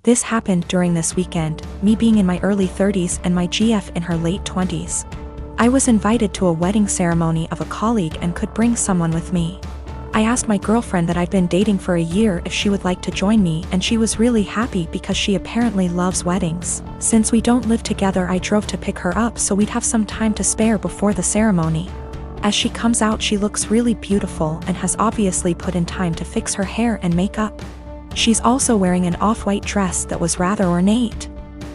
This happened during this weekend, me being in my early 30s and my GF in her late 20s. I was invited to a wedding ceremony of a colleague and could bring someone with me. I asked my girlfriend that I've been dating for a year if she would like to join me, and she was really happy because she apparently loves weddings. Since we don't live together, I drove to pick her up so we'd have some time to spare before the ceremony. As she comes out, she looks really beautiful and has obviously put in time to fix her hair and makeup. She's also wearing an off-white dress that was rather ornate.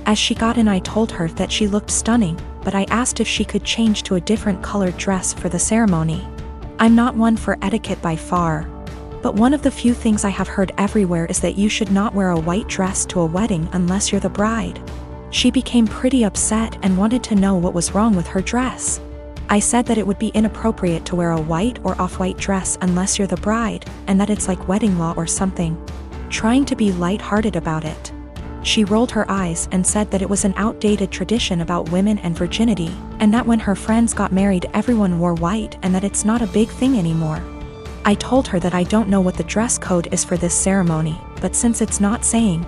As she got in, I told her that she looked stunning, but I asked if she could change to a different colored dress for the ceremony. I'm not one for etiquette by far, but one of the few things I have heard everywhere is that you should not wear a white dress to a wedding unless you're the bride. She became pretty upset and wanted to know what was wrong with her dress. I said that it would be inappropriate to wear a white or off-white dress unless you're the bride, and that it's like wedding law or something. Trying to be light-hearted about it. She rolled her eyes and said that it was an outdated tradition about women and virginity, and that when her friends got married everyone wore white and that it's not a big thing anymore. I told her that I don't know what the dress code is for this ceremony, but since it's not saying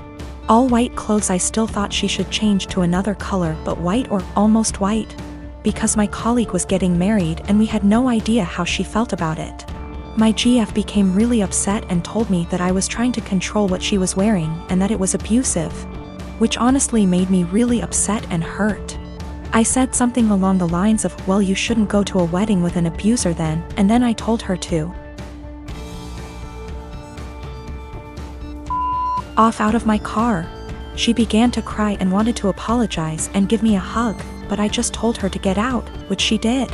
all white clothes, I still thought she should change to another color, but white or almost white, because my colleague was getting married and we had no idea how she felt about it. My GF became really upset and told me that I was trying to control what she was wearing and that it was abusive, which honestly made me really upset and hurt. I said something along the lines of, well, you shouldn't go to a wedding with an abuser then, and then I told her to off out of my car. She began to cry and wanted to apologize and give me a hug, but I just told her to get out, which she did.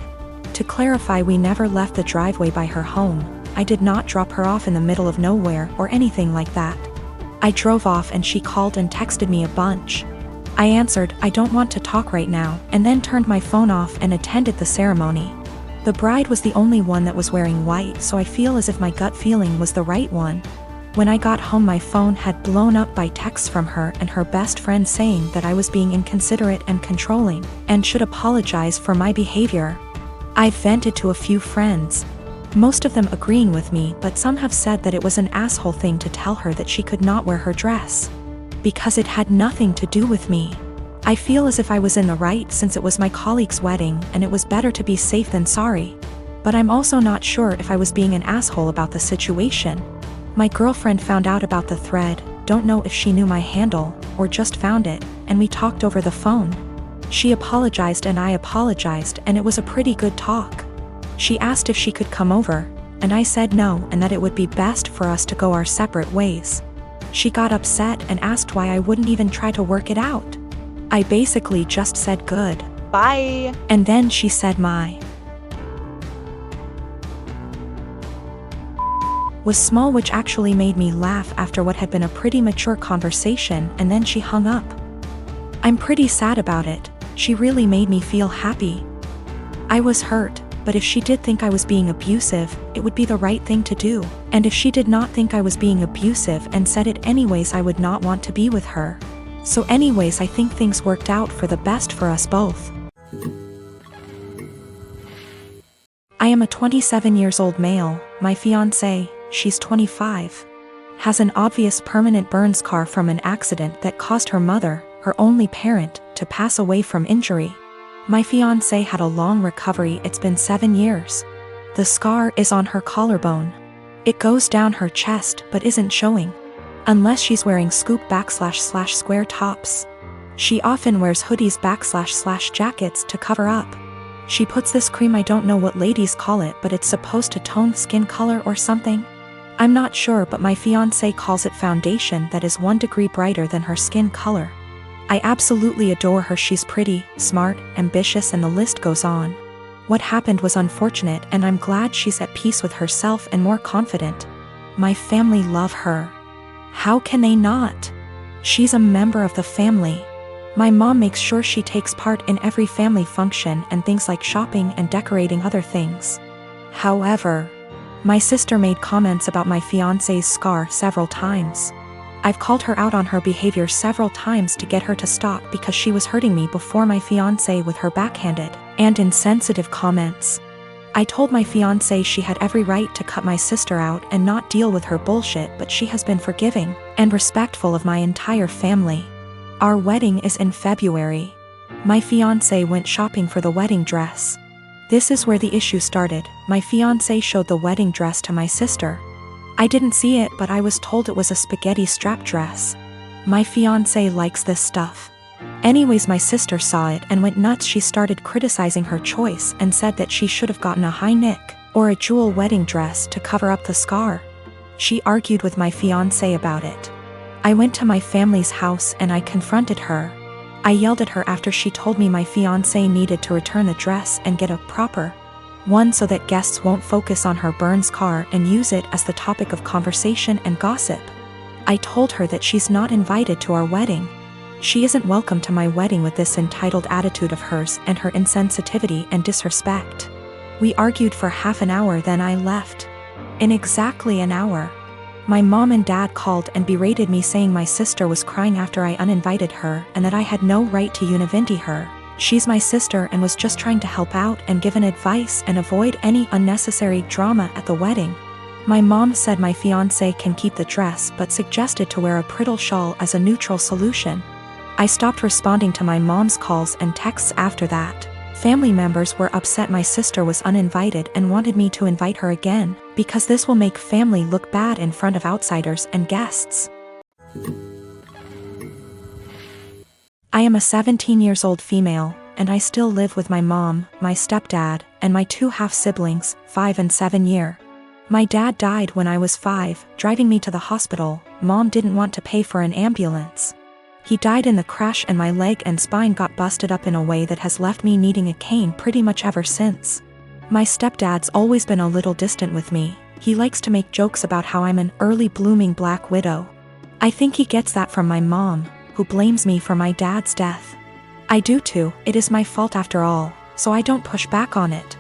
To clarify, we never left the driveway by her home. I did not drop her off in the middle of nowhere or anything like that. I drove off and she called and texted me a bunch. I answered, I don't want to talk right now, and then turned my phone off and attended the ceremony. The bride was the only one that was wearing white, so I feel as if my gut feeling was the right one. When I got home, my phone had blown up by texts from her and her best friend saying that I was being inconsiderate and controlling, and should apologize for my behavior. I vented to a few friends, most of them agreeing with me, but some have said that it was an asshole thing to tell her that she could not wear her dress, because it had nothing to do with me. I feel as if I was in the right since it was my colleague's wedding and it was better to be safe than sorry. But I'm also not sure if I was being an asshole about the situation. My girlfriend found out about the thread, don't know if she knew my handle, or just found it, and we talked over the phone. She apologized and I apologized, and it was a pretty good talk. She asked if she could come over, and I said no and that it would be best for us to go our separate ways. She got upset and asked why I wouldn't even try to work it out. I basically just said good. Bye. And then she said my was small, which actually made me laugh after what had been a pretty mature conversation, and then she hung up. I'm pretty sad about it. She really made me feel happy. I was hurt, but if she did think I was being abusive, it would be the right thing to do. And if she did not think I was being abusive and said it anyways, I would not want to be with her. So anyways, I think things worked out for the best for us both. I am a 27 years old male. My fiancé, she's 25, has an obvious permanent burn scar from an accident that caused her mother, her only parent, to pass away from injury. My fiancé had a long recovery. It's been 7 years. The scar is on her collarbone. It goes down her chest but isn't showing, unless she's wearing scoop / square tops. She often wears hoodies / jackets to cover up. She puts this cream, I don't know what ladies call it, but it's supposed to tone skin color or something. I'm not sure, but my fiancé calls it foundation that is 1 degree brighter than her skin color. I absolutely adore her. She's pretty, smart, ambitious, and the list goes on. What happened was unfortunate, and I'm glad she's at peace with herself and more confident. My family love her. How can they not? She's a member of the family. My mom makes sure she takes part in every family function and things like shopping and decorating other things. However, my sister made comments about my fiancé's scar several times. I've called her out on her behavior several times to get her to stop because she was hurting me before my fiancé with her backhanded and insensitive comments. I told my fiancé she had every right to cut my sister out and not deal with her bullshit, but she has been forgiving and respectful of my entire family. Our wedding is in February. My fiancé went shopping for the wedding dress. This is where the issue started. My fiancé showed the wedding dress to my sister. I didn't see it, but I was told it was a spaghetti strap dress. My fiancé likes this stuff. Anyways, my sister saw it and went nuts. She started criticizing her choice and said that she should have gotten a high neck or a jewel wedding dress to cover up the scar. She argued with my fiancé about it. I went to my family's house and I confronted her. I yelled at her after she told me my fiancé needed to return the dress and get a proper one so that guests won't focus on her burn scar and use it as the topic of conversation and gossip. I told her that she's not invited to our wedding. She isn't welcome to my wedding with this entitled attitude of hers and her insensitivity and disrespect. We argued for half an hour, then I left. In exactly an hour, my mom and dad called and berated me, saying my sister was crying after I uninvited her and that I had no right to invitati her. She's my sister and was just trying to help out and give an advice and avoid any unnecessary drama at the wedding. My mom said my fiancé can keep the dress but suggested to wear a bridal shawl as a neutral solution. I stopped responding to my mom's calls and texts after that. Family members were upset my sister was uninvited and wanted me to invite her again, because this will make family look bad in front of outsiders and guests. I am a 17-year-old female, and I still live with my mom, my stepdad, and my two half-siblings, 5 and 7 year. My dad died when I was 5, driving me to the hospital. Mom didn't want to pay for an ambulance. He died in the crash and my leg and spine got busted up in a way that has left me needing a cane pretty much ever since. My stepdad's always been a little distant with me. He likes to make jokes about how I'm an early blooming black widow. I think he gets that from my mom, who blames me for my dad's death. I do too, it is my fault after all, so I don't push back on it.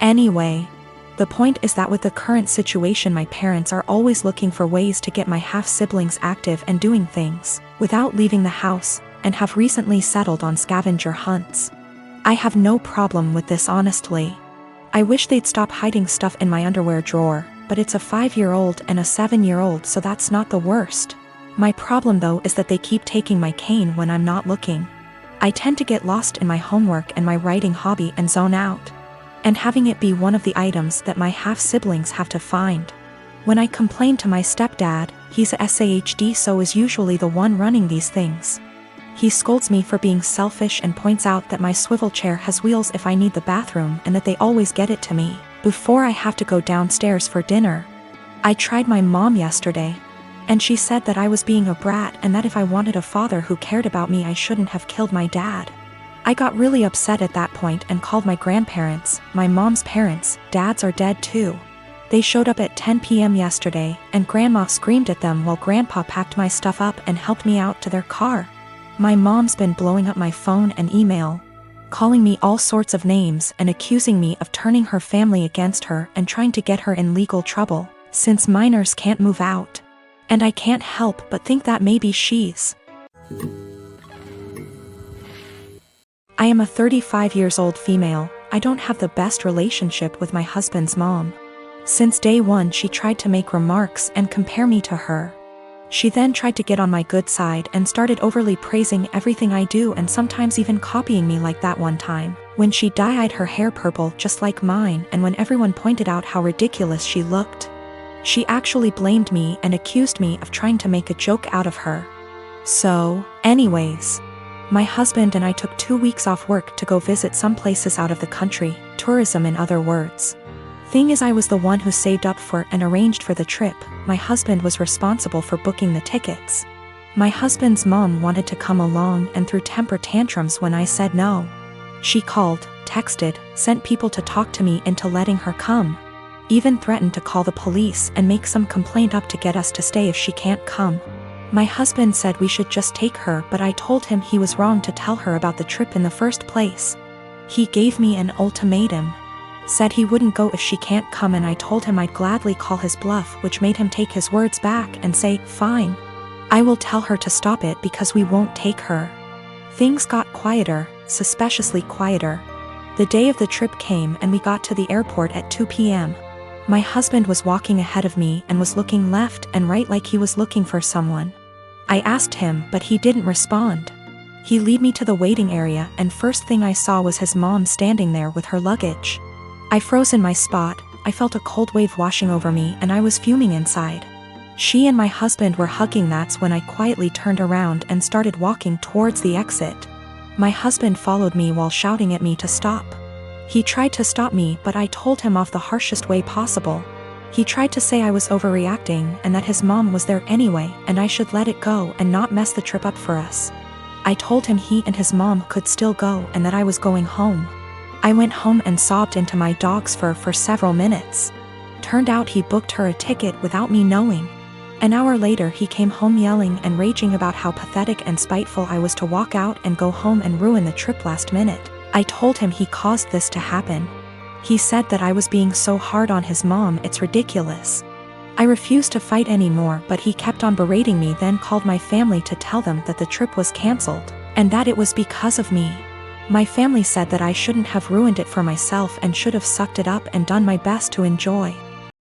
Anyway, the point is that with the current situation, my parents are always looking for ways to get my half-siblings active and doing things without leaving the house, and have recently settled on scavenger hunts. I have no problem with this, honestly. I wish they'd stop hiding stuff in my underwear drawer, but it's a 5-year-old and a 7-year-old, so that's not the worst. My problem though is that they keep taking my cane when I'm not looking. I tend to get lost in my homework and my writing hobby and zone out, and having it be one of the items that my half-siblings have to find. When I complain to my stepdad, he's a SAHD, so is usually the one running these things. He scolds me for being selfish and points out that my swivel chair has wheels if I need the bathroom and that they always get it to me before I have to go downstairs for dinner. I tried my mom yesterday, and she said that I was being a brat and that if I wanted a father who cared about me, I shouldn't have killed my dad. I got really upset at that point and called my grandparents. My mom's parents, dads, are dead too. They showed up at 10 p.m. yesterday, and Grandma screamed at them while Grandpa packed my stuff up and helped me out to their car. My mom's been blowing up my phone and email, calling me all sorts of names and accusing me of turning her family against her and trying to get her in legal trouble, since minors can't move out. And I can't help but think that maybe she's... I am a 35-year-old female. I don't have the best relationship with my husband's mom. Since day one, she tried to make remarks and compare me to her. She then tried to get on my good side and started overly praising everything I do, and sometimes even copying me, like that one time when she dyed her hair purple just like mine, and when everyone pointed out how ridiculous she looked. She actually blamed me and accused me of trying to make a joke out of her. So, anyways, my husband and I took 2 weeks off work to go visit some places out of the country, tourism in other words. Thing is, I was the one who saved up for and arranged for the trip. My husband was responsible for booking the tickets. My husband's mom wanted to come along and threw temper tantrums when I said no. She called, texted, sent people to talk to me into letting her come. Even threatened to call the police and make some complaint up to get us to stay if she can't come. My husband said we should just take her, but I told him he was wrong to tell her about the trip in the first place. He gave me an ultimatum. Said he wouldn't go if she can't come, and I told him I'd gladly call his bluff, which made him take his words back and say, fine, I will tell her to stop it because we won't take her. Things got quieter, suspiciously quieter. The day of the trip came and we got to the airport at 2 p.m. My husband was walking ahead of me and was looking left and right like he was looking for someone. I asked him, but he didn't respond. He led me to the waiting area, and first thing I saw was his mom standing there with her luggage. I froze in my spot. I felt a cold wave washing over me and I was fuming inside. She and my husband were hugging. That's when I quietly turned around and started walking towards the exit. My husband followed me while shouting at me to stop. He tried to stop me, but I told him off the harshest way possible. He tried to say I was overreacting and that his mom was there anyway and I should let it go and not mess the trip up for us. I told him he and his mom could still go and that I was going home. I went home and sobbed into my dog's fur for several minutes. Turned out he booked her a ticket without me knowing. An hour later he came home yelling and raging about how pathetic and spiteful I was to walk out and go home and ruin the trip last minute. I told him he caused this to happen. He said that I was being so hard on his mom, it's ridiculous. I refused to fight anymore, but he kept on berating me, then called my family to tell them that the trip was cancelled, and that it was because of me. My family said that I shouldn't have ruined it for myself and should have sucked it up and done my best to enjoy.